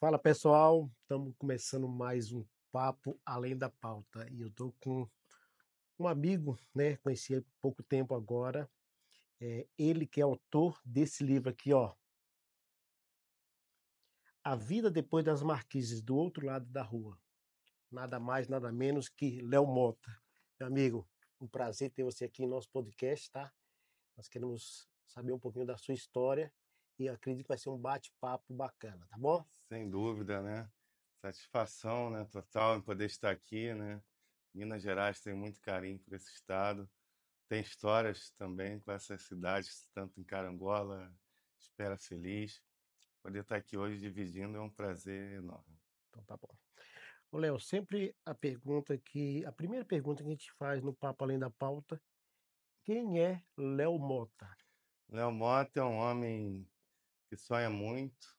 Fala pessoal, estamos começando mais um papo além da pauta e eu tô com um amigo, né? Conheci há pouco tempo agora, ele que é autor desse livro aqui, ó, A Vida Depois das Marquises, do Outro Lado da Rua. Nada mais, nada menos que Léo Mota. Meu amigo, um prazer ter você aqui em nosso podcast, tá? Nós queremos saber um pouquinho da sua história e eu acredito que vai ser um bate-papo bacana, tá bom? Sem dúvida, né? Satisfação, né, total em poder estar aqui, né? Minas Gerais tem muito carinho por esse estado. Tem histórias também com essas cidades, tanto em Carangola, Espera Feliz. Poder estar aqui hoje dividindo é um prazer enorme. Então tá bom. Ô, Léo, sempre a primeira pergunta que a gente faz no Papo Além da Pauta, quem é Léo Mota? Léo Mota é um homem que sonha muito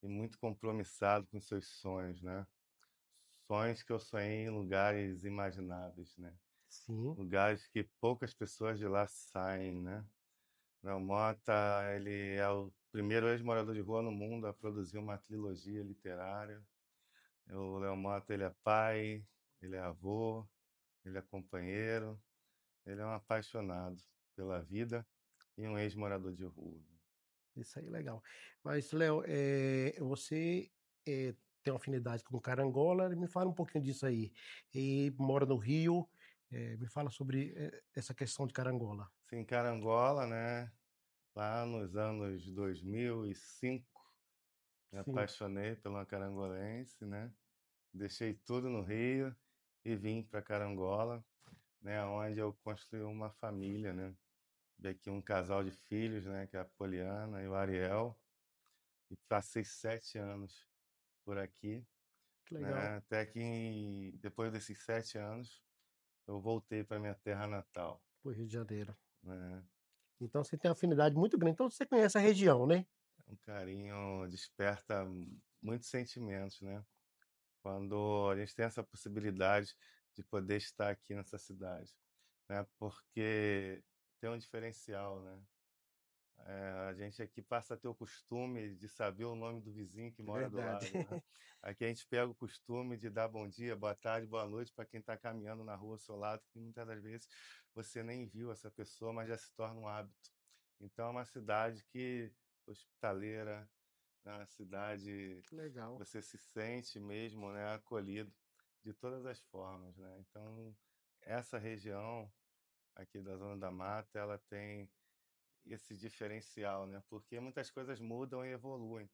e muito compromissado com seus sonhos, né? Sonhos que eu sonhei em lugares imagináveis, né? Sim, Lugares que poucas pessoas de lá saem, né? Léo Mota, ele é o primeiro ex-morador de rua no mundo a produzir uma trilogia literária. O Léo Mota, ele é pai, ele é avô, ele é companheiro, ele é um apaixonado pela vida e um ex-morador de rua. isso aí é legal. Mas, Léo, você tem uma afinidade com carangola, me fala um pouquinho disso aí. E mora no Rio, me fala sobre essa questão de carangola. Sim, em Carangola, né? Lá nos anos 2005, me Sim, apaixonei pela carangolense, né? Deixei tudo no Rio e vim para Carangola, né? Onde eu construí uma família, né? Daqui um casal de filhos, né, que é a Poliana e o Ariel, e passei 7 anos por aqui, que legal. né, até que depois desses 7 anos eu voltei para minha terra natal, Pro Rio de Janeiro. né, Então você tem uma afinidade muito grande. Então você conhece a região, né? um carinho desperta muitos sentimentos, né, quando a gente tem essa possibilidade de poder estar aqui nessa cidade, né, porque tem um diferencial, né. A gente aqui passa a ter o costume de saber o nome do vizinho que É mora do verdade. lado, né? Aqui a gente pega o costume de dar bom dia, boa tarde, boa noite para quem está caminhando na rua ao seu lado, que muitas das vezes você nem viu essa pessoa, mas já se torna um hábito. Então é uma cidade que hospitaleira, é uma cidade Que legal. que você se sente mesmo, né, acolhido de todas as formas, né? Então essa região aqui da Zona da Mata, ela tem esse diferencial, né? Porque muitas coisas mudam e evoluem,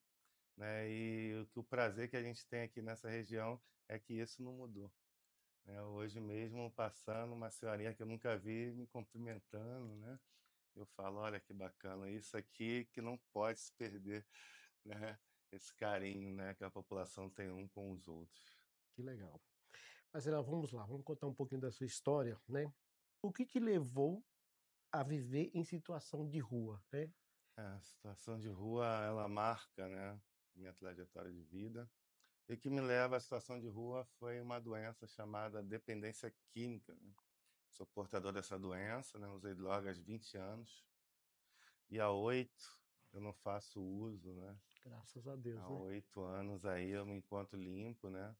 né? E o prazer que a gente tem aqui nessa região é que isso não mudou, né? Hoje mesmo, passando, uma senhorinha que eu nunca vi me cumprimentando, né? Eu falo, olha que bacana, isso aqui que não pode se perder, né? Esse carinho, né, que a população tem um com os outros. Que legal. Mas ela, vamos lá, vamos contar um pouquinho da sua história, né? O que te levou a viver em situação de rua, né? A situação de rua, ela marca, né, minha trajetória de vida. E o que me leva à situação de rua foi uma doença chamada dependência química, né? Sou portador dessa doença, né? Usei drogas 20 anos e há 8 eu não faço uso, né? Graças a Deus, Há né? 8 anos aí eu me encontro limpo, né?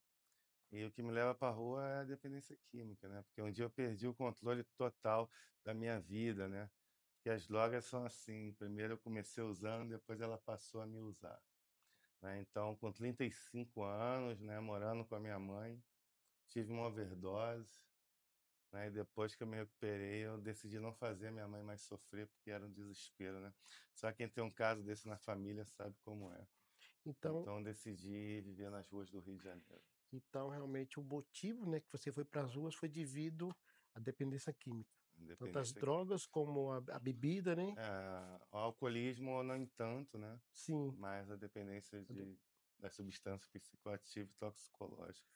E o que me leva para a rua é a dependência química, né? Porque um dia eu perdi o controle total da minha vida, né? Porque as drogas são assim, primeiro eu comecei usando, depois ela passou a me usar, né? Então, com 35 anos, né, morando com a minha mãe, tive uma overdose, né? E depois que eu me recuperei, eu decidi não fazer minha mãe mais sofrer, porque era um desespero, né? Só quem tem um caso desse na família sabe como é. Então, Então, eu decidi viver nas ruas do Rio de Janeiro. então realmente o motivo, né, que você foi para as ruas foi devido à dependência química. Tanto as Independência. drogas como a bebida, né? O alcoolismo, não tanto, né? Sim. Mas a dependência das substâncias psicoativas e toxicológicas.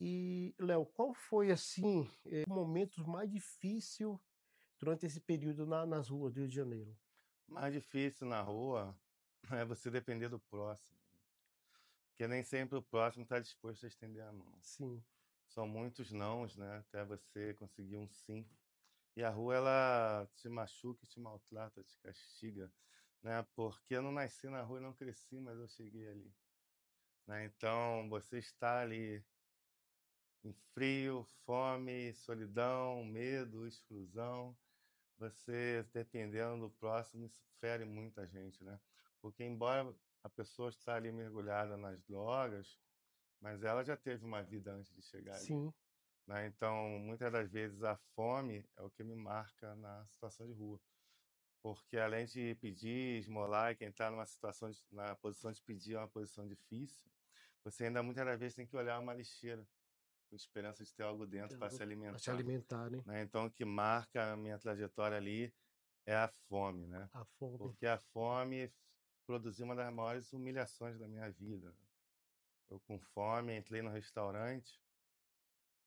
E, Léo, qual foi, assim, o momento mais difícil durante esse período nas ruas do Rio de Janeiro? Mais difícil na rua é você depender do próximo, porque nem sempre o próximo está disposto a estender a mão. Sim, São muitos nãos, né, até você conseguir um sim. E a rua, ela te machuca, te maltrata, te castiga, né? Porque eu não nasci na rua e não cresci, mas eu cheguei ali. né? Então, você está ali em frio, fome, solidão, medo, exclusão, você dependendo do próximo, isso fere muita gente, né? Porque embora a pessoa está ali mergulhada nas drogas, mas ela já teve uma vida antes de chegar ali, Sim, né? Então, muitas das vezes a fome é o que me marca na situação de rua, porque além de pedir, esmolar, e quem está numa situação na posição de pedir é uma posição difícil, você ainda muitas das vezes tem que olhar uma lixeira com esperança de ter algo que dentro para se para se alimentar, alimentar, né? né? Então, o que marca a minha trajetória ali é a fome, né? A fome. Porque a fome produziu uma das maiores humilhações da minha vida. Eu com fome entrei no restaurante,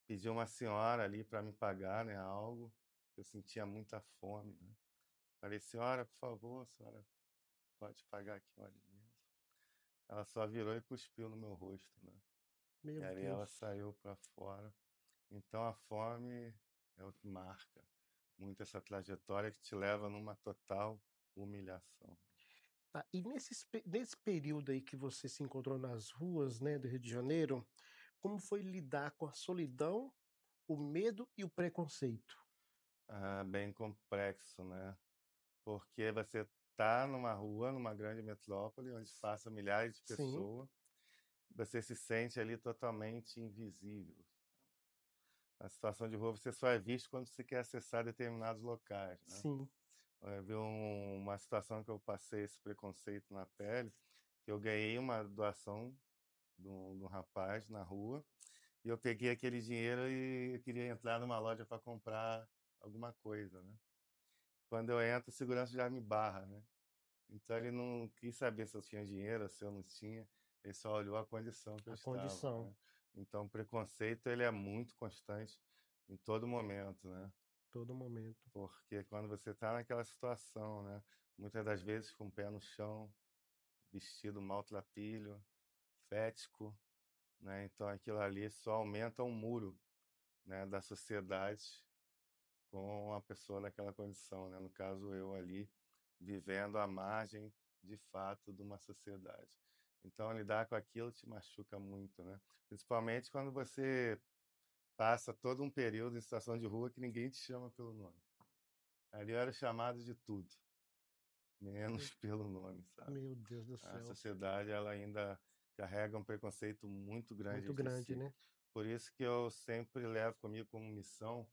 pedi uma senhora ali para me pagar, né, algo. Eu sentia muita fome, né? Falei, senhora, por favor, a senhora pode pagar aqui um alimento. Ela só virou e cuspiu no meu rosto, né? E Meu aí ela Deus. saiu para fora. Então a fome é o que marca muito essa trajetória que te leva numa total humilhação. Tá, e nesse período aí que você se encontrou nas ruas, né, do Rio de Janeiro, como foi lidar com a solidão, o medo e o preconceito? Ah, bem complexo, né? Porque você tá numa rua, numa grande metrópole, onde passam milhares de Sim, pessoas, você se sente ali totalmente invisível. Na situação de rua, você só é visto quando você quer acessar determinados locais, né? sim. Viu uma situação que eu passei esse preconceito na pele, que eu ganhei uma doação de um rapaz na rua, e eu peguei aquele dinheiro e eu queria entrar numa loja para comprar alguma coisa, né? Quando eu entro, o segurança já me barra, né? Então ele não quis saber se eu tinha dinheiro, se eu não tinha, ele só olhou a condição que eu A estava, condição, né? Então o preconceito ele é muito constante em todo momento, né? todo momento. Porque quando você está naquela situação, né? Muitas das vezes com o pé no chão, vestido maltrapilho, fético, né? Então aquilo ali só aumenta um muro, né, da sociedade com a pessoa naquela condição, né? No caso eu ali vivendo à margem de fato de uma sociedade. Então lidar com aquilo te machuca muito, né? Principalmente quando você passa todo um período em situação de rua que ninguém te chama pelo nome. Ali eu era chamado de tudo, menos pelo nome, sabe? Meu Deus do A céu. sociedade ela ainda carrega um preconceito muito grande Muito de grande, si. né? Por isso que eu sempre levo comigo como missão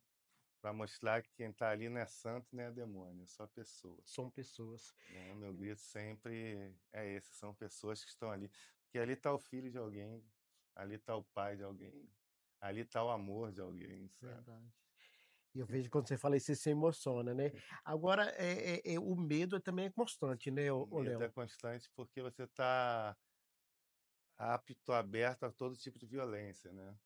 para mostrar que quem está ali não é santo nem é demônio, é só pessoa, São pessoas. né? Meu grito sempre é esse, são pessoas que estão ali, porque ali está o filho de alguém, ali está o pai de alguém, ali está o amor de alguém, sabe? Verdade. E eu vejo quando você fala isso, você se emociona, né? Agora, o medo também é constante, né, O ô medo é Léo? constante porque você está apto, aberto a todo tipo de violência, né?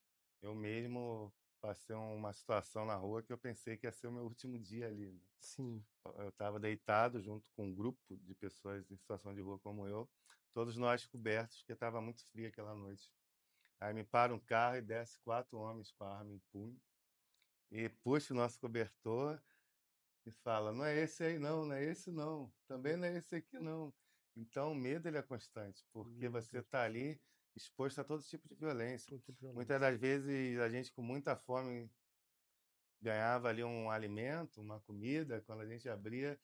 Eu mesmo passei uma situação na rua que eu pensei que ia ser o meu último dia ali, né? Sim, Eu estava deitado junto com um grupo de pessoas em situação de rua como eu, todos nós cobertos, porque estava muito frio aquela noite. Aí me para um carro e desce 4 homens com a arma em punho e puxa o nosso cobertor e fala: não é esse aí não, não é esse não, também não é esse aqui não. Então o medo ele é constante, porque meu você Deus, está ali exposto a todo tipo de violência. todo tipo de Muitas violência. das vezes a gente com muita fome ganhava ali um alimento, uma comida, quando a gente abria,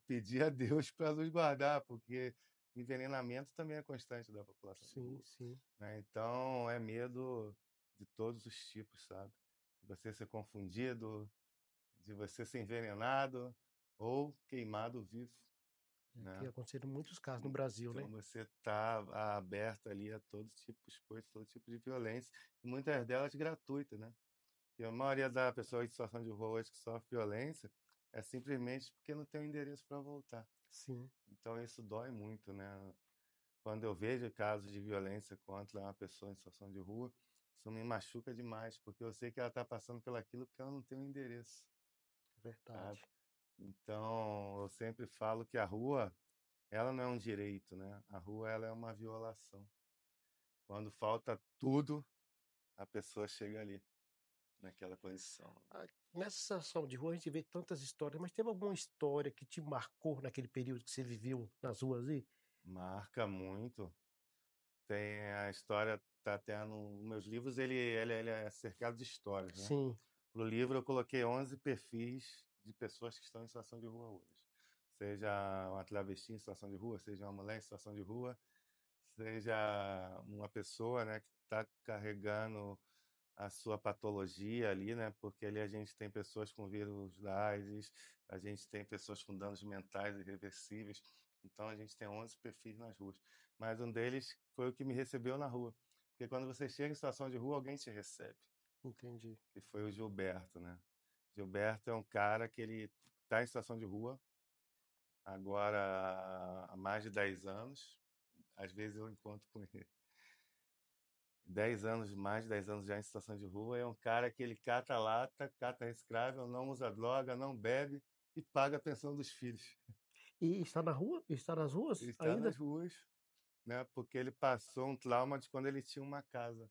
pedia a Deus para nos guardar, porque envenenamento também é constante da população de Sim, rua, sim, né? Então é medo de todos os tipos, sabe? De você ser confundido, de você ser envenenado ou queimado vivo, que né? aconteceram muitos casos no Brasil, né? Então você está aberto ali a todo tipo de coisa, todo tipo de violência, e muitas delas gratuitas, né? E a maioria da pessoa em situação de rua hoje que sofre violência é simplesmente porque não tem um endereço para voltar. Sim, Então isso dói muito, né? Quando eu vejo casos de violência contra uma pessoa em situação de rua, isso me machuca demais, porque eu sei que ela está passando pelaquilo porque ela não tem um endereço, é verdade. sabe? Então eu sempre falo que a rua, ela não é um direito, né? A rua ela é uma violação. Quando falta tudo, a pessoa chega ali, naquela condição. Ah, nessa situação de rua a gente vê tantas histórias, mas teve alguma história que te marcou naquele período que você viveu nas ruas aí? Marca muito. tem a história, tá até nos meus livros, ele é cercado de histórias, né? Sim, Pro livro eu coloquei 11 perfis de pessoas que estão em situação de rua hoje. Seja uma travesti em situação de rua, seja uma mulher em situação de rua, seja uma pessoa, né, que está carregando a sua patologia ali, né? Porque ali a gente tem pessoas com vírus da AIDS, a gente tem pessoas com danos mentais irreversíveis. Então a gente tem 11 perfis nas ruas. Mas um deles foi o que me recebeu na rua. Porque quando você chega em situação de rua, alguém te recebe. entendi. Que foi o Gilberto, né? Gilberto é um cara que ele está em situação de rua agora há mais de 10 anos. Às vezes eu encontro com ele 10 anos, mais de 10 anos já em situação de rua. É um cara que ele cata lata, cata reciclável, não usa droga, não bebe e paga a pensão dos filhos. E está na rua? Está nas Ele ruas está ainda? nas ruas, né? Porque ele passou um trauma de quando ele tinha uma casa.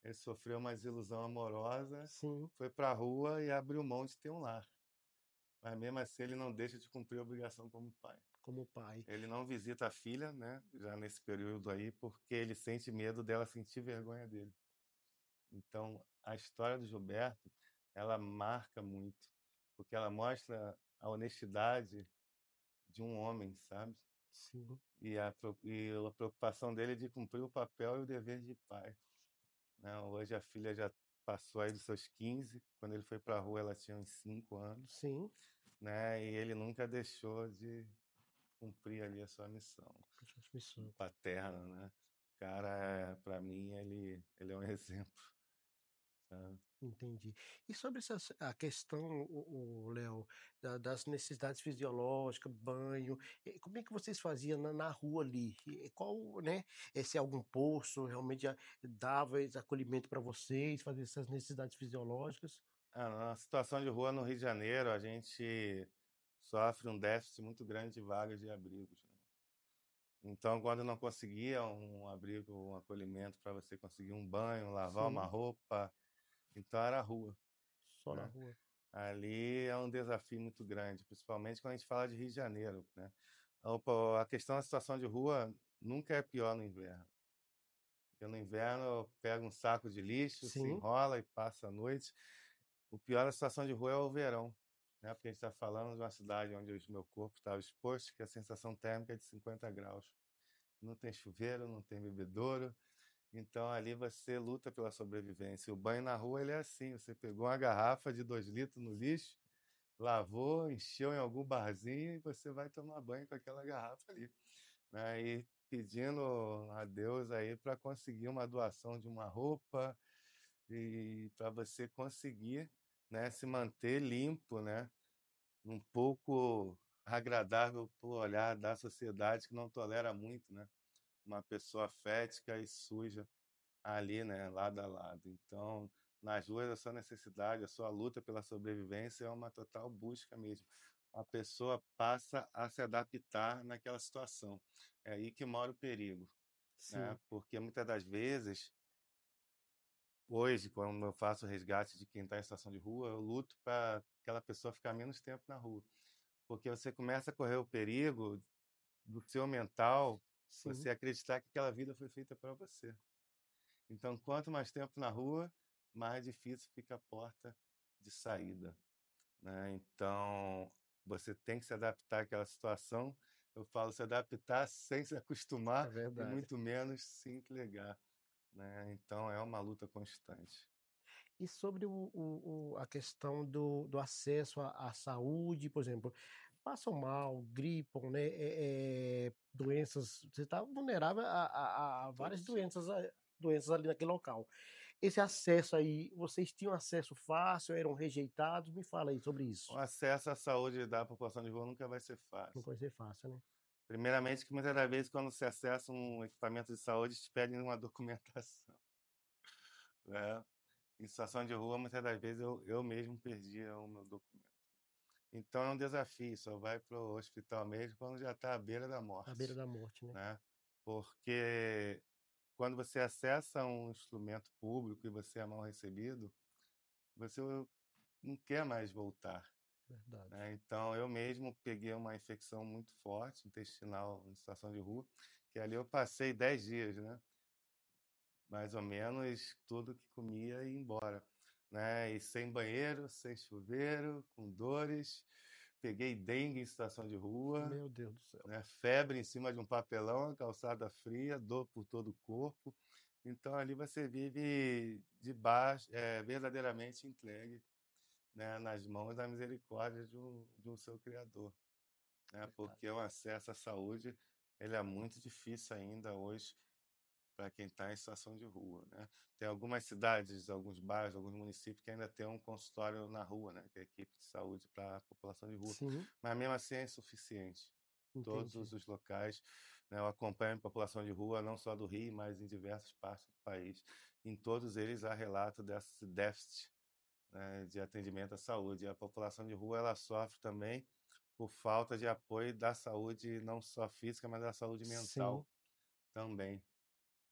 Ele sofreu uma desilusão amorosa, Sim, foi para a rua e abriu mão de ter um lar. Mas mesmo assim ele não deixa de cumprir a obrigação como pai. como pai. Ele não visita a filha, né? Já nesse período aí, porque ele sente medo dela sentir vergonha dele. Então, a história do Gilberto, ela marca muito, porque ela mostra a honestidade de um homem, sabe? Sim, E a preocupação dele de cumprir o papel e o dever de pai, né? Hoje a filha já passou aí dos seus 15, quando ele foi para a rua ela tinha uns 5 anos, sim. né? E ele nunca deixou de cumprir ali a sua missão Transmissão. paterna, né? Cara, para mim ele é um exemplo, sabe? Entendi. E sobre a questão, o Léo, das necessidades fisiológicas, banho, como é que vocês faziam na rua ali? Qual, né, se algum posto realmente já dava esse acolhimento para vocês, fazer essas necessidades fisiológicas? Na situação de rua no Rio de Janeiro, a gente sofre um déficit muito grande de vagas de abrigos, né? Então, quando não conseguia um abrigo, um acolhimento para você conseguir um banho, lavar uma Sim, roupa, então era a rua, só na né? rua. Ali é um desafio muito grande, principalmente quando a gente fala de Rio de Janeiro, né? A questão da situação de rua nunca é pior no inverno. Porque no inverno pega um saco de lixo, se Sim, enrola e passa a noite. O pior da situação de rua é o verão, né? Porque a gente está falando de uma cidade onde o meu corpo estava exposto, que a sensação térmica é de 50 graus. Não tem chuveiro, não tem bebedouro, então ali você luta pela sobrevivência. O banho na rua ele é assim: você pegou uma garrafa de 2 litros no lixo, lavou, encheu em algum barzinho e você vai tomar banho com aquela garrafa ali, né? E pedindo a Deus aí para conseguir uma doação de uma roupa e para você conseguir, né, se manter limpo, né, um pouco agradável para o olhar da sociedade que não tolera muito, né, uma pessoa fética e suja ali, né, lado a lado. Então, nas ruas, a sua necessidade, a sua luta pela sobrevivência é uma total busca mesmo. A pessoa passa a se adaptar naquela situação. É aí que mora o perigo, né? sim, Porque muitas das vezes, hoje, quando eu faço o resgate de quem está em situação de rua, eu luto para aquela pessoa ficar menos tempo na rua. Porque você começa a correr o perigo do seu mental, sim. você acreditar que aquela vida foi feita para você. Então, quanto mais tempo na rua, mais difícil fica a porta de saída, né? Então, você tem que se adaptar àquela situação. Eu falo se adaptar sem se acostumar É e verdade. muito menos se entregar, né? Então, é uma luta constante. E sobre a questão do acesso à saúde, por exemplo, passam mal, gripam, né, doenças, você está vulnerável a várias Todos. doenças ali naquele local. Esse acesso aí, vocês tinham acesso fácil, eram rejeitados? Me fala aí sobre O isso. acesso à saúde da população de rua nunca vai ser Não fácil. pode ser fácil, né? Primeiramente, que muitas das vezes, quando se acessa um equipamento de saúde, te pedem uma documentação, né? Em situação de rua, muitas das vezes eu mesmo perdia o meu documento. Então é um desafio, só vai para o hospital mesmo quando já está à beira da À beira morte, da morte, né? né? Porque quando você acessa um instrumento público e você é mal recebido, você não quer mais voltar, Verdade. né? Então eu mesmo peguei uma infecção muito forte intestinal em situação de rua, que ali eu passei 10 dias, né? mais ou menos tudo que comia ia embora, né? E sem banheiro, sem chuveiro, com dores. Peguei dengue em situação de rua, Meu Deus do céu. né? Febre em cima de um papelão, calçada fria, dor por todo o corpo. Então ali você vive debaixo, verdadeiramente entregue, né, nas mãos da misericórdia de um seu Criador, né? Verdade. Porque o acesso à saúde ele é muito difícil ainda hoje para quem está em situação de rua, né? Tem algumas cidades, alguns bairros, alguns municípios que ainda tem um consultório na rua, né? Que é a equipe de saúde para a população de rua, Sim, mas mesmo assim é insuficiente. Todos entendi. os locais, né, eu acompanho a população de rua, não só do Rio, mas em diversas partes do país. Em todos eles há relato desse déficit, né, de atendimento à saúde. E a população de rua ela sofre também por falta de apoio da saúde, não só física, mas da saúde Sim. mental também,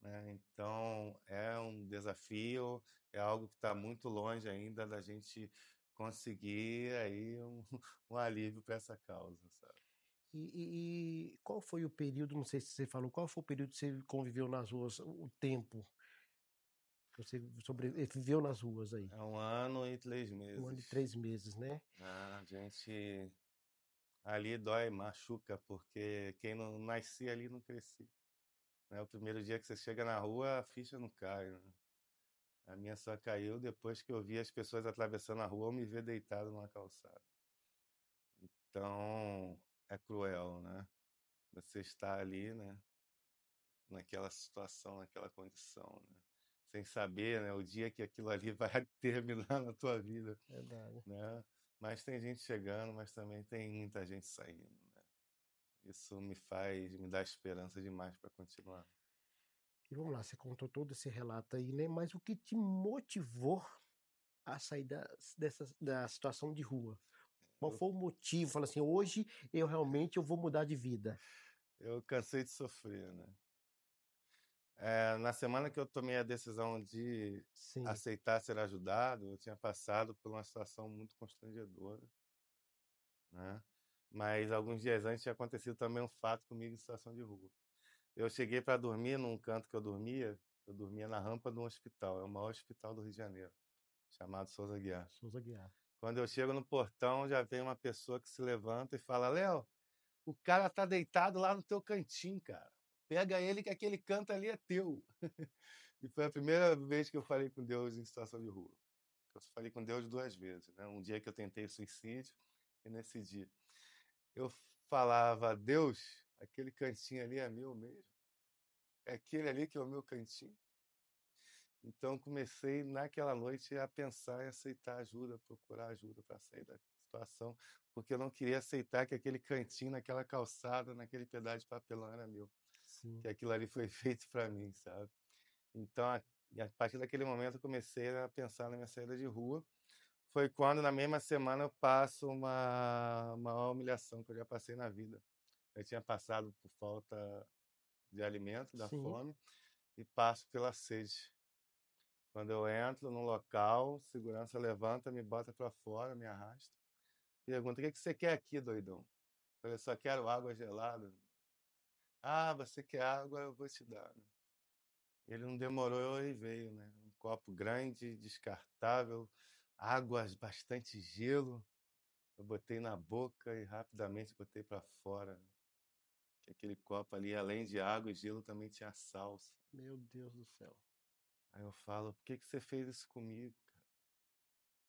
né? Então, é um desafio, é algo que está muito longe ainda da gente conseguir aí um alívio para essa causa, sabe? E qual foi o período, não sei se você falou, qual foi o período que você conviveu nas ruas, o tempo que você viveu nas ruas aí? É 1 ano e 3 Um ano meses. e 3 meses, né? A gente ali dói, machuca, porque quem não nascia ali não crescia, né? O primeiro dia que você chega na rua, a ficha não cai, né? A minha só caiu depois que eu vi as pessoas atravessando a rua ou me ver deitado numa calçada. Então, é cruel, né? Você está ali, né? Naquela situação, naquela condição, né? Sem saber, né? O dia que aquilo ali vai terminar na tua vida, Verdade. né? Mas tem gente chegando, mas também tem muita gente saindo, né? Isso me dá esperança demais para continuar. E vamos lá, você contou todo esse relato aí, né? Mas o que te motivou a sair da situação de rua? Qual Eu, foi o motivo? Fala assim, hoje eu vou mudar de vida. eu cansei de sofrer, né? Na semana que eu tomei a decisão de Sim, aceitar ser ajudado, eu tinha passado por uma situação muito constrangedora, né? Mas alguns dias antes tinha acontecido também um fato comigo em situação de rua. Eu cheguei para dormir num canto que eu dormia na rampa de um hospital, é o maior hospital do Rio de Janeiro, chamado Souza Guiar. Souza Guiar. Quando eu chego no portão, já vem uma pessoa que se levanta e fala: Léo, o cara tá deitado lá no teu cantinho, cara. Pega ele que aquele canto ali é teu. E foi a primeira vez que eu falei com Deus em situação de rua. Eu falei com Deus 2 vezes, né? Um dia que eu tentei suicídio e nesse dia. Eu falava: Deus, aquele cantinho ali é meu mesmo. É aquele ali que é o meu cantinho. Então comecei naquela noite a pensar em aceitar ajuda, procurar ajuda para sair da situação, porque eu não queria aceitar que aquele cantinho naquela calçada, naquele pedaço de papelão era meu, Sim, que aquilo ali foi feito para mim, sabe? Então, e a partir daquele momento eu comecei a pensar na minha saída de rua. Foi quando na mesma semana eu passo uma maior humilhação que eu já passei na vida. Eu tinha passado por falta de alimento, da sim, fome, e passo pela sede. Quando eu entro num local, segurança levanta, me bota para fora, me arrasta. Pergunta: o que que você quer aqui, doidão? Eu falei: só quero água gelada. Ah, você quer água? Eu vou te dar, né? Ele não demorou e veio, né? Um copo grande, descartável, águas, bastante gelo. Eu botei na boca e rapidamente botei para fora. Que aquele copo ali, além de água e gelo, também tinha salsa. meu Deus do céu. Aí eu falo: por que que você fez isso comigo, cara?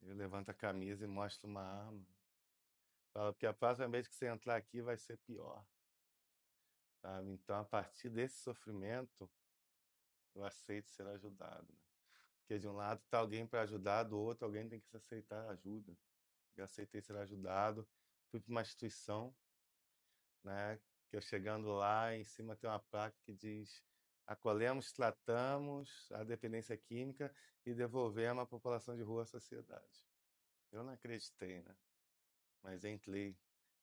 Ele levanta a camisa e mostra uma arma. Fala: porque a próxima vez que você entrar aqui vai ser pior, sabe? Então, a partir desse sofrimento, eu aceito ser ajudado, né? Porque de um lado está alguém para ajudar, do outro alguém tem que se aceitar ajuda. Eu aceitei ser ajudado, fui para uma instituição, né? Que eu chegando lá, em cima tem uma placa que diz: acolhemos, tratamos a dependência química e devolvemos a população de rua à sociedade. Eu não acreditei, né? Mas entrei.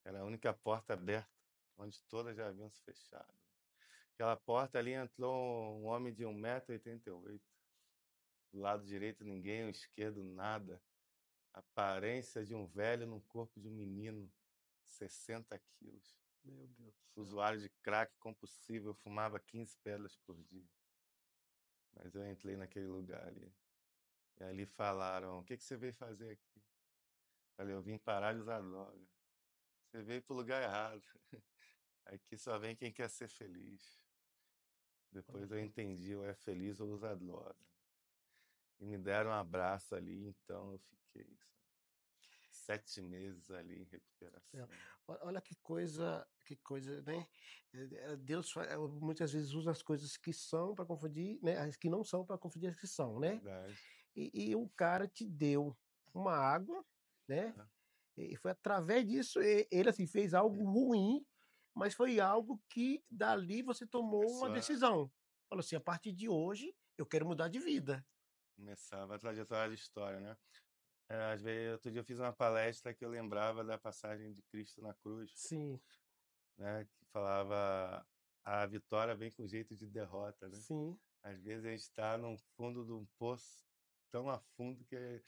Era a única porta aberta, onde todas já haviam se fechado. Aquela porta ali entrou um homem de 1,88 m. Do lado direito ninguém, o esquerdo nada. Aparência de um velho no corpo de um menino, 60 quilos. Meu Deus do céu. Usuário de crack compulsivo, eu fumava 15 pedras por dia. Mas eu entrei naquele lugar ali. E ali falaram: o que que você veio fazer aqui? Falei: eu vim parar de usar droga. Você veio pro lugar errado. Aqui só vem quem quer ser feliz. Olha Depois eu só. entendi, ou é feliz ou usa droga. E me deram um abraço ali, então eu fiquei, sabe, 7 meses ali em É. recuperação. Olha que coisa, né? Deus muitas vezes usa as coisas que são para confundir, né? As que não são para confundir as que são, né? Verdade. E o cara te deu uma água, né? Né? E foi através disso, ele assim fez algo ruim, mas foi algo que dali você tomou uma Começou a, decisão. Falou assim, a partir de hoje eu quero mudar de vida. começava a trajetória de história, né? Às vezes, outro dia eu fiz uma palestra que eu lembrava da passagem de Cristo na cruz, Sim, né? Que falava a vitória vem com jeito de derrota, né? sim, Às vezes a gente está no fundo de um poço tão a fundo que,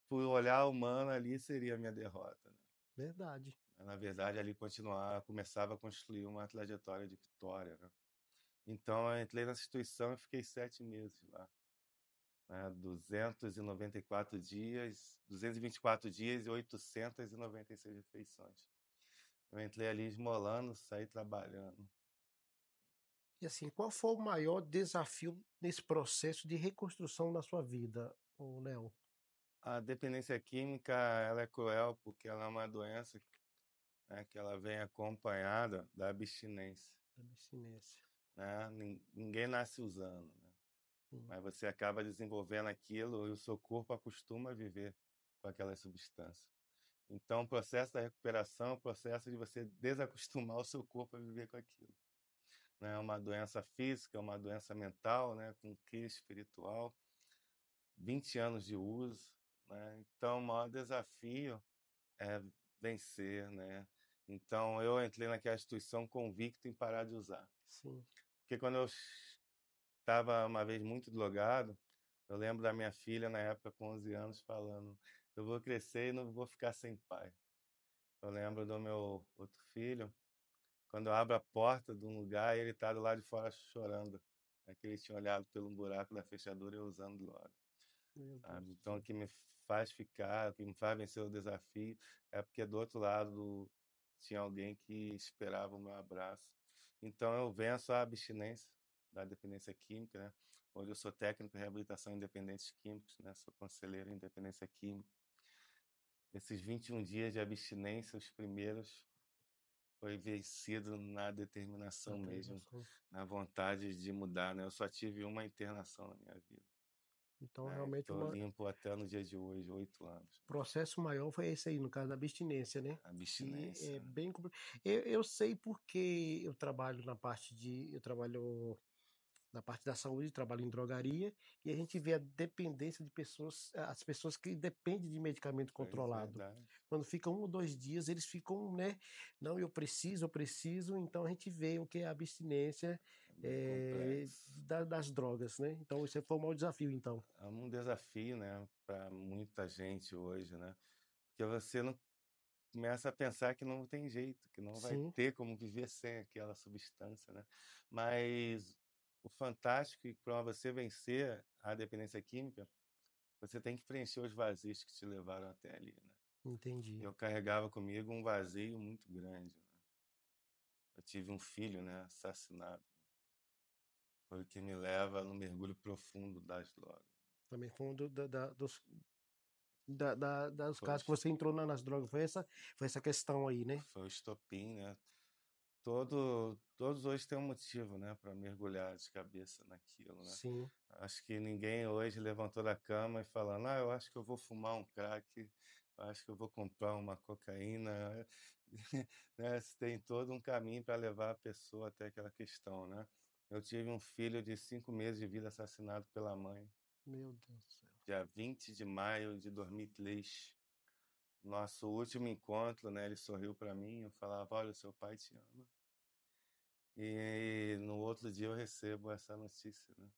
por olhar humano, ali seria a minha derrota, né? verdade. Na verdade, ali continuar, começava a construir uma trajetória de vitória, né? Então, eu entrei nessa instituição e fiquei 7 meses lá, né? 294 dias, 224 dias e 896 refeições. Eu entrei ali esmolando, saí trabalhando. E assim, qual foi o maior desafio nesse processo de reconstrução da sua vida, o Léo? A dependência química, ela é cruel porque ela é uma doença, né, que ela vem acompanhada da abstinência, Da abstinência. né? Ninguém nasce usando, né? Sim, Mas você acaba desenvolvendo aquilo e o seu corpo acostuma a viver com aquela substância. Então, o processo da recuperação é o processo de você desacostumar o seu corpo a viver com aquilo. Né? É uma doença física, é uma doença mental, né? Com crise espiritual, 20 anos de uso. Né? Então, o maior desafio é vencer. Né? Então, eu entrei naquela instituição convicto em parar de usar. sim, Porque quando eu estava uma vez muito drogado, eu lembro da minha filha na época com 11 anos falando: eu vou crescer e não vou ficar sem pai. Eu lembro do meu outro filho, quando eu abro a porta de um lugar e ele está do lado de fora chorando. É que ele tinha olhado pelo buraco da fechadura e eu usando droga, meu Deus sabe? do Então, o céu. que me faz ficar, o que me faz vencer o desafio é porque do outro lado tinha alguém que esperava o meu abraço. Então, eu venço a abstinência da dependência química, né? Hoje eu sou técnico em reabilitação em dependentes químicos, né? Sou conselheiro em dependência química. Esses 21 dias de abstinência, os primeiros, foi vencido na determinação mesmo, Determinação. na vontade de mudar, né? Eu só tive uma internação na minha vida, Então, né? realmente, Estou o limpo até no dia de hoje, 8 anos. processo maior foi esse aí, no caso da abstinência, né? Que é Abstinência, né? bem complicado. Eu sei porque eu trabalho na parte de. Eu trabalho na parte da saúde, trabalho em drogaria, e a gente vê a dependência de pessoas, as pessoas que dependem de medicamento Pois controlado. verdade, Quando ficam 1 ou 2 dias, eles ficam, né? Não, eu preciso. Então a gente vê o que é a abstinência é bem complexo. das drogas, né? Então esse foi o maior desafio, então. É um desafio, né, para muita gente hoje, né? Porque você não começa a pensar que não tem jeito, que não vai Sim, ter como viver sem aquela substância, né? Mas o fantástico é que para você vencer a dependência química, você tem que preencher os vazios que te levaram até ali, né? entendi. Eu carregava comigo um vazio muito grande, né? Eu tive um filho, né, assassinado. Foi o que me leva no mergulho profundo das drogas. Também foi um dos Foi, casos que você entrou nas drogas. Foi essa questão aí, né? foi o estopim, né? Todos hoje têm um motivo, né, para mergulhar de cabeça naquilo, né? Sim, Acho que ninguém hoje levantou da cama e falando, eu acho que eu vou fumar um crack, eu acho que eu vou comprar uma cocaína, né? Você tem todo um caminho para levar a pessoa até aquela questão, né? Eu tive um filho de 5 meses de vida assassinado pela mãe, meu Deus do céu. dia 20 de maio de 2003. Nosso último encontro, né? Ele sorriu para mim, eu falava, olha, seu pai te ama. E no outro dia eu recebo essa notícia, né?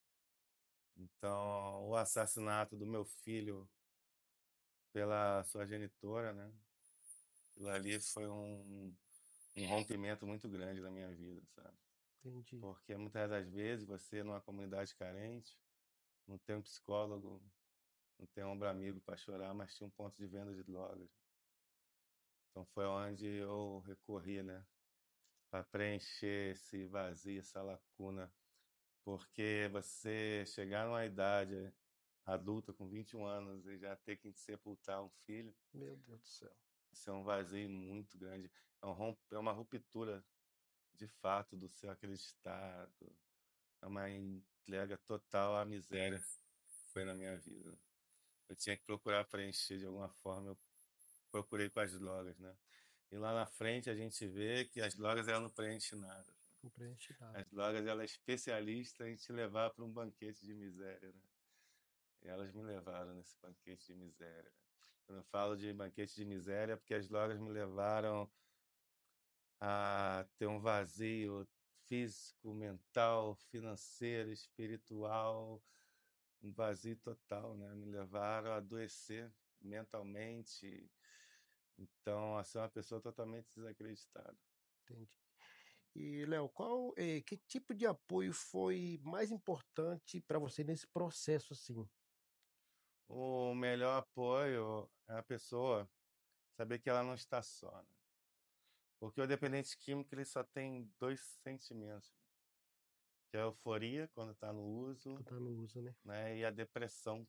Então, o assassinato do meu filho pela sua genitora, né? Aquilo ali foi um rompimento muito grande na minha vida, sabe? Entendi. Porque muitas das vezes você, numa comunidade carente, não tem um psicólogo, não tem um ombro amigo para chorar, mas tinha um ponto de venda de drogas. Então foi onde eu recorri, né, para preencher esse vazio, essa lacuna, porque você chegar numa idade adulta com 21 anos e já ter que sepultar um filho, Meu Deus do céu. isso é um vazio muito grande, é uma ruptura de fato do seu aquele estado, é uma entrega total à miséria que foi na minha vida. Eu tinha que procurar preencher de alguma forma, eu procurei com as drogas, né? E lá na frente a gente vê que as drogas elas não preenchem nada. Não preenche nada. As drogas ela é especialista em te levar para um banquete de miséria, né? E elas me levaram nesse banquete de miséria. Quando eu falo de banquete de miséria, é porque as drogas me levaram a ter um vazio físico, mental, financeiro, espiritual, um vazio total, né? Me levaram a adoecer mentalmente, então a ser uma pessoa totalmente desacreditada. Entendi. E, Léo, que tipo de apoio foi mais importante para você nesse processo, assim? O melhor apoio é a pessoa saber que ela não está só, né? Porque o dependente químico ele só tem dois sentimentos, que é a euforia quando está no uso, Tu tá no uso, né? né, e a depressão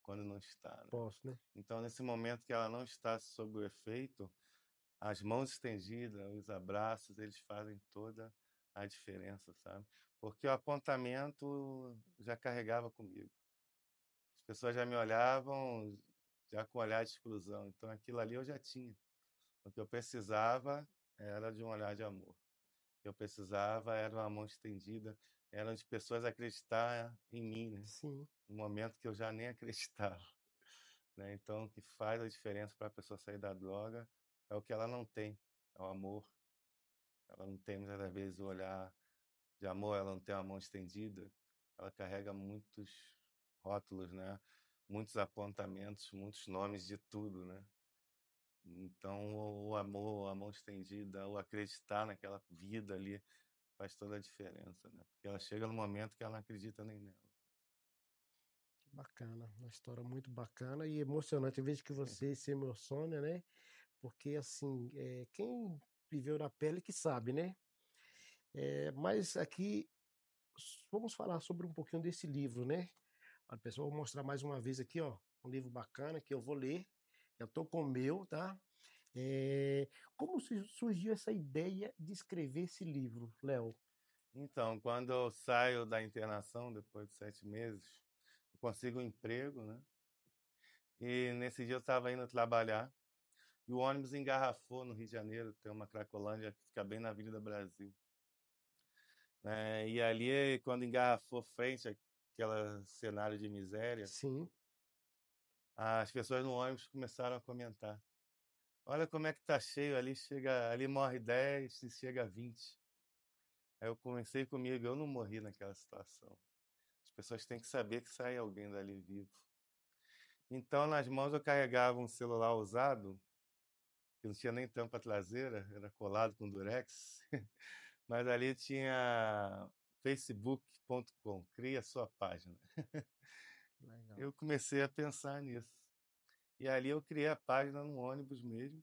quando não está, né? Posso, né? Então, nesse momento que ela não está sob o efeito, as mãos estendidas, os abraços, eles fazem toda a diferença, sabe? Porque o apontamento já carregava comigo. As pessoas já me olhavam já com olhar de exclusão. Então, aquilo ali eu já tinha. O que eu precisava era de um olhar de amor. O que eu precisava era uma mão estendida, eram de pessoas acreditar em mim, né? Sim, No momento que eu já nem acreditava, né? Então, o que faz a diferença para a pessoa sair da droga é o que ela não tem, é o amor. Ela não tem muitas das vezes o olhar de amor, ela não tem a mão estendida, ela carrega muitos rótulos, né? Muitos apontamentos, muitos nomes de tudo, né? Então, o amor, a mão estendida, o acreditar naquela vida ali faz toda a diferença, né? Porque ela chega no momento que ela não acredita nem nela. que bacana. Uma história muito bacana e emocionante. Eu vejo que você se emociona, né? Porque, assim, quem viveu na pele que sabe, né? Mas aqui, vamos falar sobre um pouquinho desse livro, né? A pessoa, vou mostrar mais uma vez aqui, ó, um livro bacana que eu vou ler. Já tô com o meu, tá? É, como surgiu essa ideia de escrever esse livro, Léo? Então, quando eu saio da internação, depois de 7 meses, eu consigo um emprego, né? E nesse dia eu estava indo trabalhar e o ônibus engarrafou no Rio de Janeiro, tem uma Cracolândia que fica bem na Avenida Brasil, né? E ali, quando engarrafou frente àquele cenário de miséria, Sim, as pessoas no ônibus começaram a comentar: olha como é que tá cheio ali, chega, ali morre 10 e chega a 20. Aí eu comecei comigo, eu não morri naquela situação. As pessoas têm que saber que sai alguém dali vivo. Então, nas mãos eu carregava um celular usado, que não tinha nem tampa traseira, era colado com durex, mas ali tinha facebook.com, cria sua página. legal. Eu comecei a pensar nisso. E ali eu criei a página no ônibus mesmo.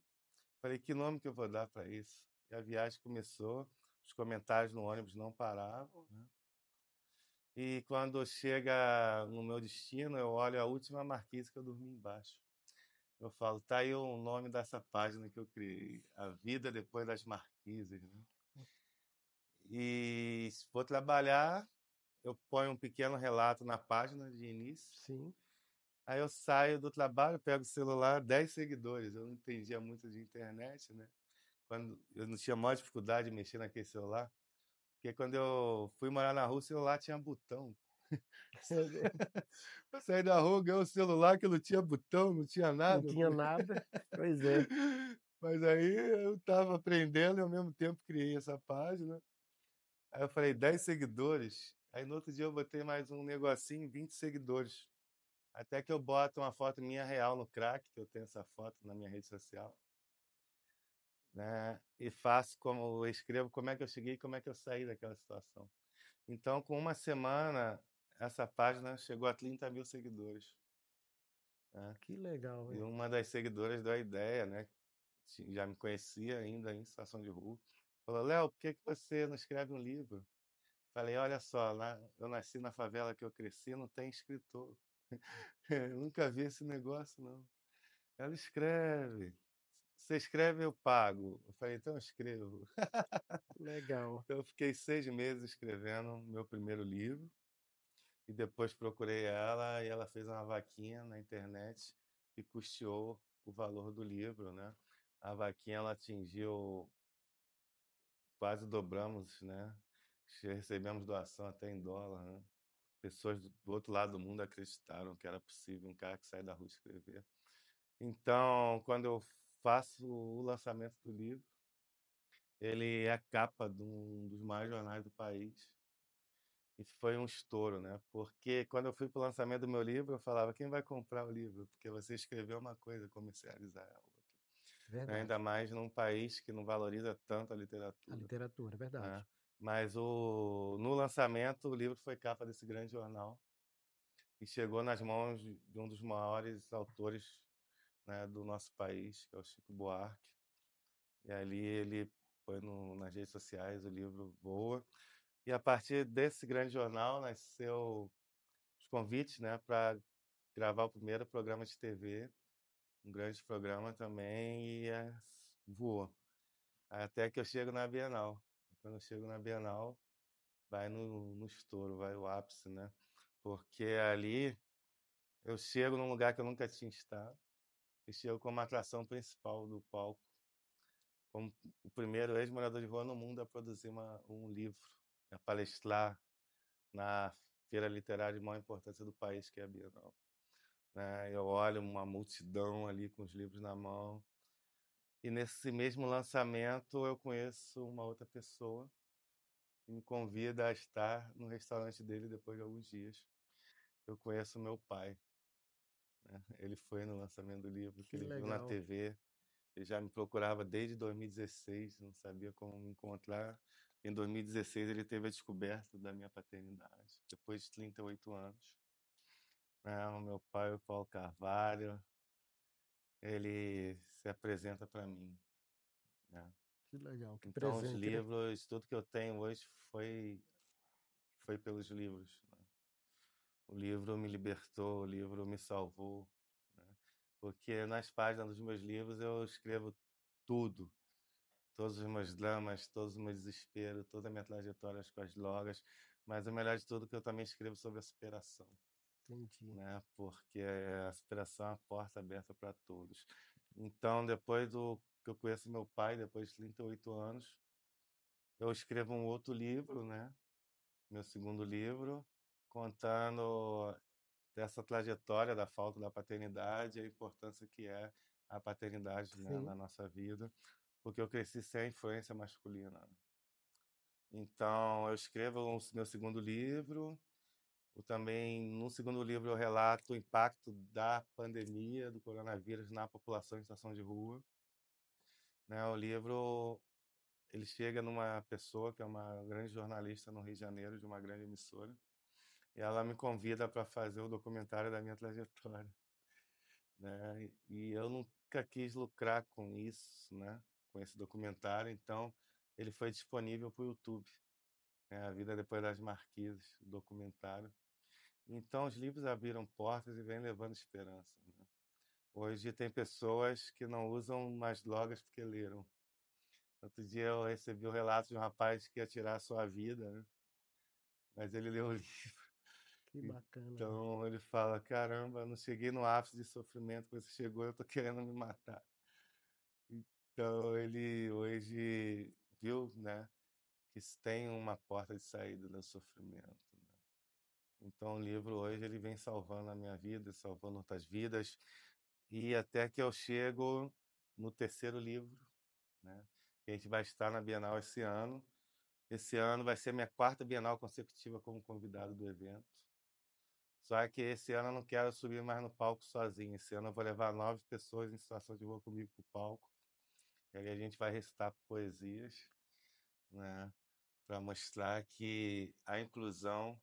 Falei, que nome que eu vou dar para isso? E a viagem começou, os comentários no ônibus não paravam, né? E quando chega no meu destino, eu olho a última marquise que eu dormi embaixo. Eu falo, tá aí o nome dessa página que eu criei, A Vida Depois das Marquises, né? E se for trabalhar, eu ponho um pequeno relato na página de início. Sim, Aí eu saio do trabalho, pego o celular, 10 seguidores. Eu não entendia muito de internet, né? Quando eu não tinha maior dificuldade de mexer naquele celular, porque quando eu fui morar na rua, o celular tinha botão. Eu saí da rua, ganhei um celular que não tinha botão, não tinha não nada. Eu tinha falei... nada. Pois é, Mas aí eu estava aprendendo e ao mesmo tempo criei essa página. Aí eu falei, 10 seguidores. Aí no outro dia eu botei mais um negocinho, 20 seguidores. Até que eu boto uma foto minha real no crack, que eu tenho essa foto na minha rede social, né? E faço como eu escrevo como é que eu cheguei e como é que eu saí daquela situação. Então, com uma semana, essa página chegou a 30 mil seguidores, né? Que legal, E hein? uma das seguidoras deu a ideia, né? Já me conhecia ainda em situação de rua. Falou, Léo, por que que você não escreve um livro? Falei, olha só, lá, eu nasci na favela que eu cresci, não tem escritor. Eu nunca vi esse negócio, não. Ela escreve. Você escreve, eu pago. Eu falei, então eu escrevo. Legal. Então eu fiquei 6 meses escrevendo meu primeiro livro. E depois procurei ela e ela fez uma vaquinha na internet e custeou o valor do livro, né? A vaquinha ela atingiu, quase dobramos, né? Recebemos doação até em dólar, né? Pessoas do outro lado do mundo acreditaram que era possível um cara que sai da rua escrever. Então, quando eu faço o lançamento do livro, ele é a capa de um dos maiores jornais do país. Isso foi um estouro, né? Porque quando eu fui para o lançamento do meu livro, eu falava: quem vai comprar o livro? Porque você escreveu uma coisa, comercializar a outra. Ainda Verdade. mais num país que não valoriza tanto a A literatura, literatura, é verdade. né? Mas no lançamento, o livro foi capa desse grande jornal e chegou nas mãos de um dos maiores autores, né, do nosso país, que é o Chico Buarque. E ali ele foi nas redes sociais, o livro voa. E a partir desse grande jornal nasceu os convites, né, para gravar o primeiro programa de TV, um grande programa também, e voou. Até que eu chego na Bienal. Quando eu chego na Bienal, vai no estouro, vai o ápice, né? Porque ali eu chego num lugar que eu nunca tinha estado, e chego como atração principal do palco, como o primeiro ex-morador de rua no mundo a produzir um livro, a palestrar na feira literária de maior importância do país, que é a Bienal. Né? Eu olho uma multidão ali com os livros na mão, e nesse mesmo lançamento eu conheço uma outra pessoa que me convida a estar no restaurante dele depois de alguns dias. Eu conheço meu pai, né? Ele foi no lançamento do livro, que Que ele viu na legal. TV. Ele já me procurava desde 2016, não sabia como me encontrar. Em 2016 ele teve a descoberta da minha paternidade, depois de 38 anos. O meu pai, o Paulo Carvalho, ele se apresenta para mim, né? Que legal. Que Então os presente, né? livros, tudo que eu tenho hoje foi pelos livros, né? O livro me libertou, o livro me salvou, né? Porque nas páginas dos meus livros eu escrevo tudo, todos os meus dramas, todos os meus desesperos, toda a minha trajetória com as drogas, mas o melhor de tudo é que eu também escrevo sobre a superação, Entendi. né? Porque a superação é uma porta aberta para todos. Então, depois do que eu conheço meu pai, depois de 38 anos, eu escrevo um outro livro, né? Meu segundo livro, contando dessa trajetória da falta da paternidade e a importância que é a paternidade, né, Sim. na nossa vida, porque eu cresci sem a influência masculina. Então, eu escrevo o meu segundo livro. Também, no segundo livro, eu relato o impacto da pandemia do coronavírus na população em situação de rua. Né? O livro ele chega numa pessoa que é uma grande jornalista no Rio de Janeiro, de uma grande emissora, e ela me convida para fazer o documentário da minha trajetória, né? E eu nunca quis lucrar com isso, né? Com esse documentário, então ele foi disponível para o YouTube, né? A Vida Depois das Marquises, o documentário. Então os livros abriram portas e vêm levando esperança, né? Hoje tem pessoas que não usam mais drogas porque leram. Outro dia eu recebi o relato de um rapaz que ia tirar a sua vida, né? Mas ele leu o livro. Que bacana, velho. Então ele fala: caramba, eu não cheguei no ápice de sofrimento, você chegou, eu tô querendo me matar. Então ele hoje viu, né, que tem uma porta de saída do sofrimento, né? Então o livro hoje ele vem salvando a minha vida, salvando outras vidas, e até que eu chego no terceiro livro, né? Que a gente vai estar na Bienal esse ano. Esse ano vai ser minha quarta Bienal consecutiva como convidado do evento. Só que esse ano eu não quero subir mais no palco sozinho. Esse ano eu vou levar 9 pessoas em situação de rua comigo para o palco. E aí a gente vai recitar poesias, né? Para mostrar que a inclusão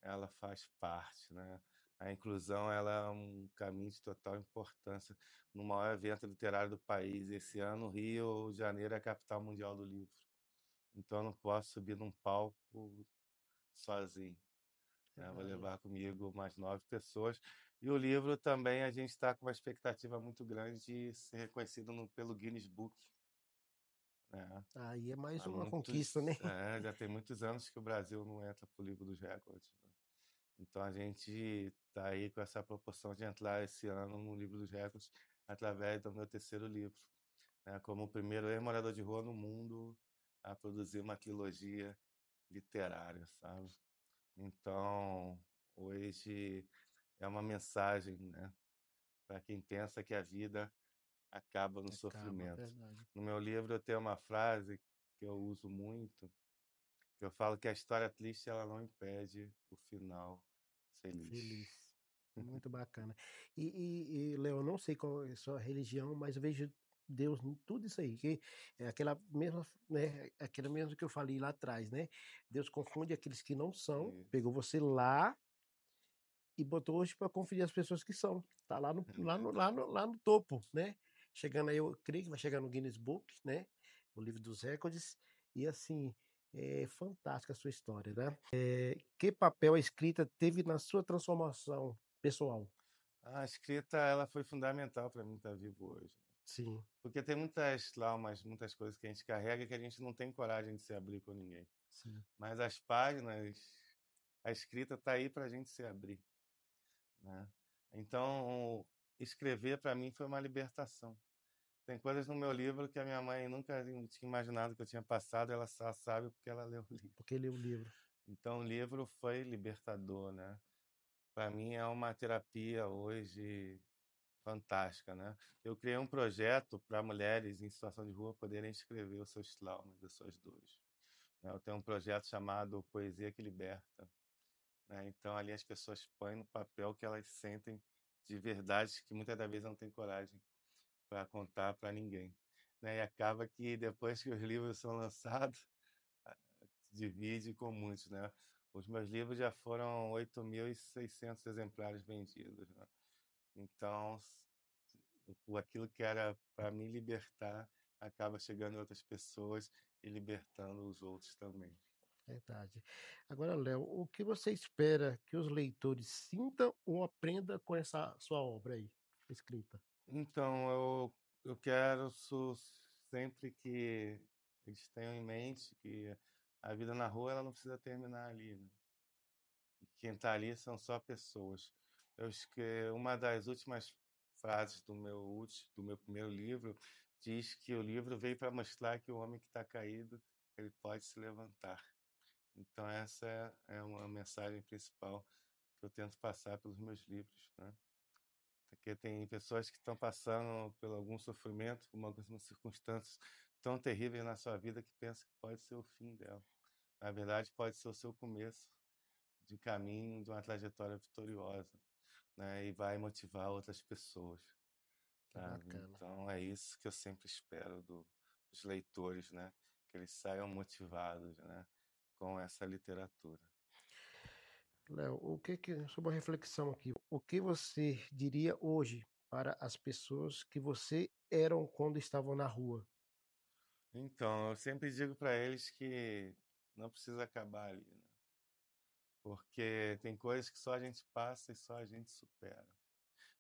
ela faz parte, né? A inclusão ela é um caminho de total importância no maior evento literário do país. Esse ano, Rio de Janeiro é a capital mundial do livro. Então, eu não posso subir num palco sozinho, né? Vou Verdade. levar comigo mais 9 pessoas. E o livro também, a gente está com uma expectativa muito grande de ser reconhecido pelo Guinness Book, né? Aí é mais uma conquista, né? Já tem muitos anos que o Brasil não entra para o livro dos recordes, né? Então a gente está aí com essa proporção de entrar esse ano no livro dos recordes através do meu terceiro livro, né? Como o primeiro ex-morador de rua no mundo a produzir uma trilogia literária, sabe? Então hoje é uma mensagem, né, para quem pensa que a vida acaba no Acaba, sofrimento. verdade. No meu livro eu tenho uma frase que eu uso muito, que eu falo que a história triste ela não impede o final feliz. Feliz. Muito bacana. Léo, eu não sei qual é a sua religião, mas eu vejo Deus em tudo isso aí, que é aquela mesma, né, aquela mesmo que eu falei lá atrás, né? Deus confunde aqueles que não são, Isso. pegou você lá e botou hoje para conferir as pessoas que são. Tá lá no, É lá no, lá verdade. no, lá no topo, né? Chegando aí, eu creio que vai chegar no Guinness Book, né? O livro dos recordes. E assim, é fantástica a sua história, né? Que papel a escrita teve na sua transformação pessoal? A escrita ela foi fundamental para mim estar vivo hoje, né? Sim, Porque tem muitas traumas, muitas coisas que a gente carrega que a gente não tem coragem de se abrir com ninguém. sim. Mas as páginas, a escrita está aí para a gente se abrir, né? Então, escrever para mim foi uma libertação. Tem coisas no meu livro que a minha mãe nunca tinha imaginado que eu tinha passado, ela só sabe porque ela leu o livro. Porque leu o livro. Então, o livro foi libertador, né? Para mim é uma terapia hoje fantástica, né? Eu criei um projeto para mulheres em situação de rua poderem escrever os seus traumas, as suas dores, né? Eu tenho um projeto chamado Poesia que Liberta, né? Então ali as pessoas põem no papel o que elas sentem de verdade que muitas das vezes não têm coragem para contar para ninguém, né? E acaba que depois que os livros são lançados, divide com muitos, né? Os meus livros já foram 8.600 exemplares vendidos, né? Então, aquilo que era para me libertar acaba chegando em outras pessoas e libertando os outros também. Verdade. Agora, Léo, o que você espera que os leitores sintam ou aprendam com essa sua obra aí, escrita? Então, eu quero sempre que eles tenham em mente que a vida na rua ela não precisa terminar ali, né? Quem está ali são só pessoas. Eu acho que uma das últimas frases do meu primeiro livro diz que o livro veio para mostrar que o homem que está caído ele pode se levantar. Então essa é uma mensagem principal que eu tento passar pelos meus livros, né? Porque tem pessoas que estão passando por algum sofrimento, por algumas circunstâncias tão terríveis na sua vida que pensam que pode ser o fim dela. Na verdade, pode ser o seu começo de caminho, de uma trajetória vitoriosa, né? E vai motivar outras pessoas, Que sabe? bacana. Então é isso que eu sempre espero dos leitores, né? Que eles saiam motivados, né? Com essa literatura. Léo, sobre a reflexão aqui, o que você diria hoje para as pessoas que você eram quando estavam na rua? Então, eu sempre digo para eles que não precisa acabar ali, né? Porque tem coisas que só a gente passa e só a gente supera,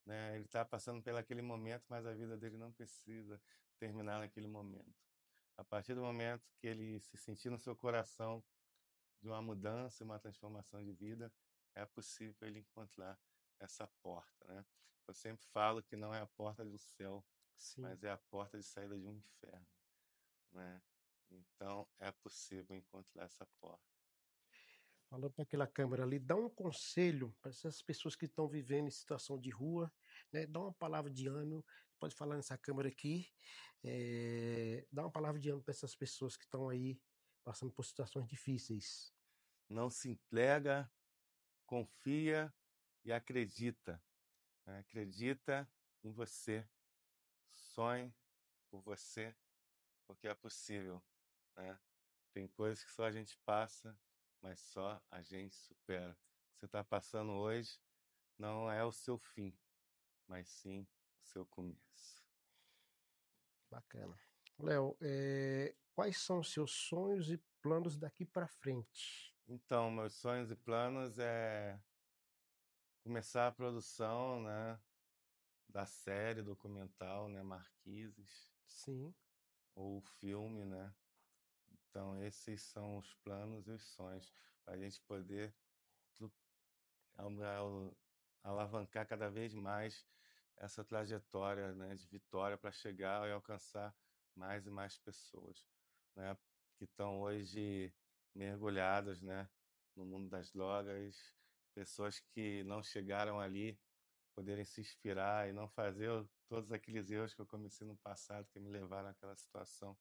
né? Ele está passando pelo aquele momento, mas a vida dele não precisa terminar naquele momento. A partir do momento que ele se sentir no seu coração de uma mudança, uma transformação de vida, é possível ele encontrar essa porta, né? Eu sempre falo que não é a porta do céu, Sim. mas é a porta de saída de um inferno, né? Então é possível encontrar essa porta. Falando para aquela câmera ali, dá um conselho para essas pessoas que estão vivendo em situação de rua, né? Dá uma palavra de ânimo. Pode falar nessa câmera aqui. Dá uma palavra de ânimo para essas pessoas que estão aí passando por situações difíceis. Não se entrega, confia e acredita, né? Acredita em você, sonhe por você, porque é possível, né? Tem coisas que só a gente passa, mas só a gente supera. você está passando hoje não é o seu fim, mas sim o seu começo. Bacana. Léo, quais são os seus sonhos e planos daqui para frente? Então, meus sonhos e planos é começar a produção, né, da série documental, né, Marquises, Sim, ou o filme, né? Então, esses são os planos e os sonhos para a gente poder tu- alavancar cada vez mais essa trajetória, né, de vitória para chegar e alcançar mais e mais pessoas, né, que estão hoje mergulhadas, né, no mundo das drogas, pessoas que não chegaram ali poderem se inspirar e não fazer todos aqueles erros que eu cometi no passado que me levaram àquela situação.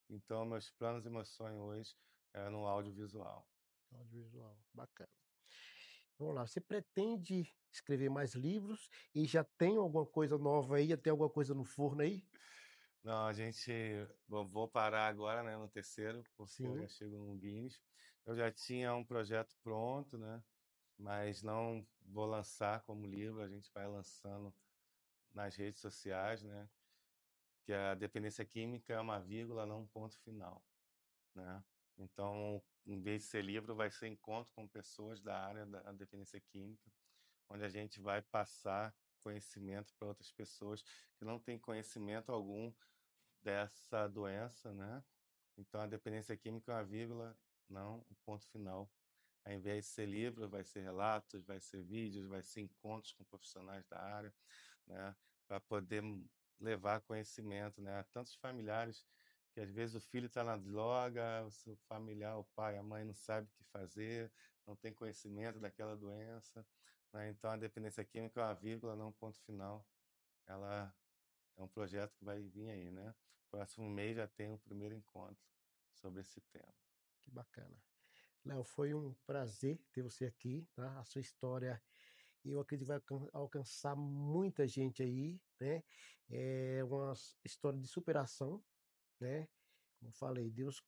Então, meus planos e meus sonhos hoje é no audiovisual. audiovisual, bacana. Vamos lá, você pretende escrever mais livros e já tem alguma coisa nova aí, já tem alguma coisa no forno aí? Não, a gente vou parar agora, né, no terceiro, porque eu já Sim, chego no Guinness. Eu já tinha um projeto pronto, né, mas não vou lançar como livro, a gente vai lançando nas redes sociais, né, que a dependência química é uma vírgula, não um ponto final, né? Então, em vez de ser livro, vai ser encontro com pessoas da área da dependência química, onde a gente vai passar conhecimento para outras pessoas que não têm conhecimento algum dessa doença, né? Então, a dependência química é uma vírgula, não o ponto final. Ao invés de ser livro, vai ser relatos, vai ser vídeos, vai ser encontros com profissionais da área, né? Para poder levar conhecimento, né? A tantos familiares que às vezes o filho está na droga, o seu familiar, o pai, a mãe não sabe o que fazer, não tem conhecimento daquela doença, né? Então, a dependência química é uma vírgula, não um ponto final. Ela é um projeto que vai vir aí, né? Próximo mês já tem o primeiro encontro sobre esse tema. que bacana. Léo, foi um prazer ter você aqui, tá? A sua história, eu acredito que vai alcançar muita gente aí, né? É uma história de superação, né? Como eu falei, Deus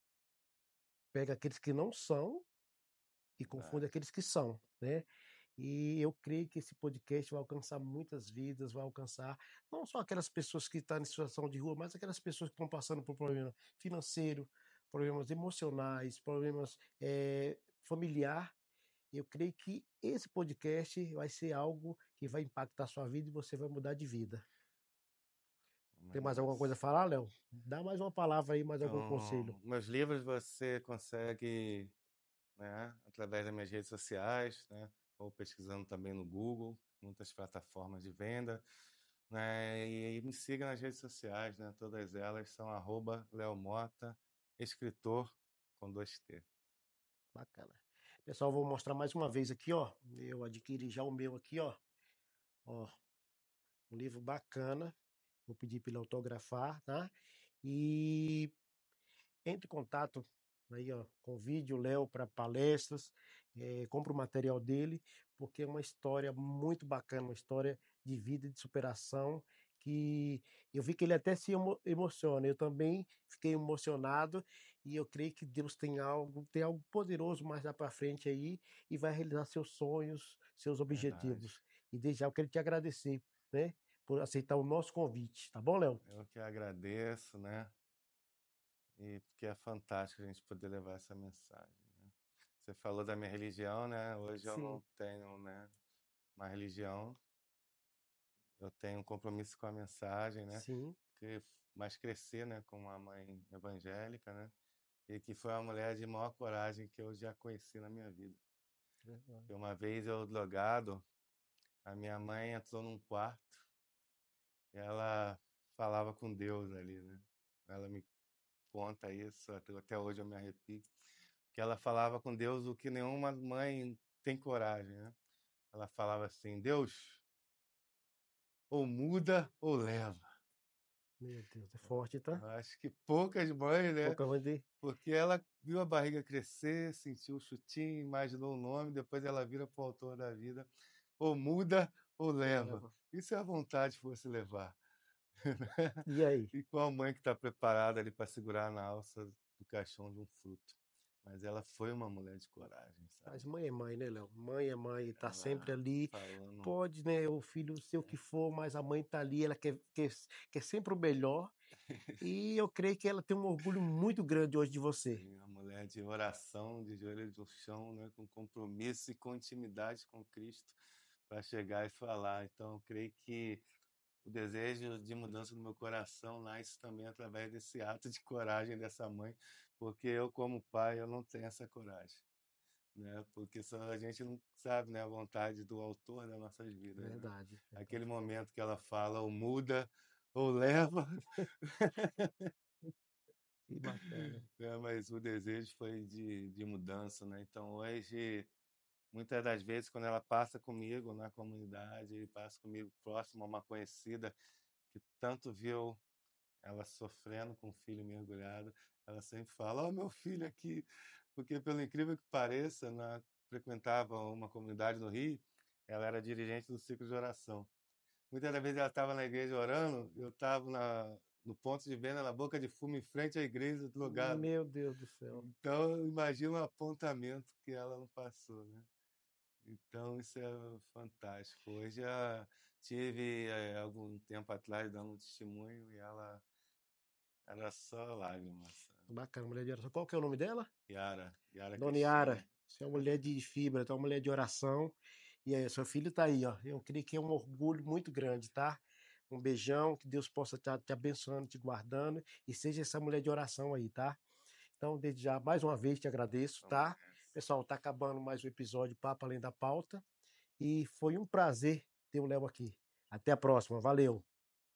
pega aqueles que não são e confunde Verdade. aqueles que são, né? E eu creio que esse podcast vai alcançar muitas vidas, vai alcançar não só aquelas pessoas que estão em situação de rua, mas aquelas pessoas que estão passando por problema financeiro, problemas emocionais, problemas familiar. Eu creio que esse podcast vai ser algo que vai impactar a sua vida e você vai mudar de vida. Tem Amém, mais alguma coisa a falar, Léo? Dá mais uma palavra aí, mais algum conselho. Então, meus livros você consegue, né, através das minhas redes sociais, né, ou pesquisando também no Google, muitas plataformas de venda, né, e me siga nas redes sociais, né, todas elas são @leomota, escritor com 2 T. Bacana. Pessoal, vou mostrar mais uma vez aqui, ó. Eu adquiri já o meu aqui, ó. Ó, um livro bacana. Vou pedir para ele autografar, tá? E entre em contato aí, ó, convide o Léo para palestras, compra o material dele, porque é uma história muito bacana, uma história de vida e de superação que eu vi que ele até se emociona. Eu também fiquei emocionado e eu creio que Deus tem algo poderoso mais lá para frente aí e vai realizar seus sonhos, seus Verdade. objetivos. E desde já eu quero te agradecer, né, por aceitar o nosso convite, tá bom, Léo? Eu que agradeço, né? E porque é fantástico a gente poder levar essa mensagem, né? Você falou da minha religião, né? Hoje eu Sim, não tenho, né, uma religião, eu tenho um compromisso com a mensagem, né? sim, Que mais crescer, né, com uma mãe evangélica, né? E que foi a mulher de maior coragem que eu já conheci na minha vida. verdade. Porque uma vez eu drogado, a minha mãe entrou num quarto e ela falava com Deus ali, né? Ela me conta isso, até hoje eu me arrepio. Que ela falava com Deus o que nenhuma mãe tem coragem, né? Ela falava assim: Deus, ou muda ou leva. Meu Deus, é forte, tá? Eu acho que poucas mães, né? Pouca de Porque ela viu a barriga crescer, sentiu o chutinho, imaginou o nome, depois ela vira para o autor da vida: ou muda ou leva. leva. Isso é a vontade de você levar. E aí? E qual mãe que está preparada ali para segurar na alça do caixão de um fruto? mas ela foi uma mulher de coragem, Mas sabe? mãe é mãe, né, Léo? Mãe é mãe, tá sempre Ela ali. falando, Pode, né, o filho ser o que for, mas a mãe tá ali, ela quer sempre o melhor. E eu creio que ela tem um orgulho muito grande hoje de você. sim, uma mulher de oração, de joelho no chão, né, com compromisso e com intimidade com Cristo para chegar e falar. Então, eu creio que o desejo de mudança no meu coração nasce também através desse ato de coragem dessa mãe, porque eu, como pai, eu não tenho essa coragem, né? Porque só a gente não sabe, né, a vontade do autor das nossas vidas, né? Verdade, Aquele verdade. momento que ela fala ou muda ou leva, Que bacana. né? Mas o desejo foi de mudança, né? Então hoje, muitas das vezes, quando ela passa comigo na comunidade, passa comigo próximo a uma conhecida que tanto viu ela sofrendo com o filho mergulhado, ela sempre fala: "Ó, meu filho aqui", porque pelo incrível que pareça, frequentava uma comunidade no Rio, ela era dirigente do ciclo de oração. Muitas das vezes ela estava na igreja orando, eu estava no ponto de venda, na boca de fumo, em frente à igreja, drogado. Meu Deus do céu. Então, imagina o apontamento que ela não passou, né? Então, isso é fantástico. Hoje, já tive, algum tempo atrás, dando um testemunho e ela era só lágrimas, sabe? Bacana, mulher de oração. Qual que é o nome dela? Yara Dona Yara. Cristina. Você é uma mulher de fibra, tá uma mulher de oração. E aí, seu filho tá aí, ó. Eu creio que é um orgulho muito grande, tá? Um beijão, que Deus possa estar te abençoando, te guardando. E seja essa mulher de oração aí, tá? Então, desde já, mais uma vez te agradeço, Vamos tá? nessa. Pessoal, tá acabando mais um episódio Papo Além da Pauta. E foi um prazer ter o Léo aqui. Até a próxima. Valeu!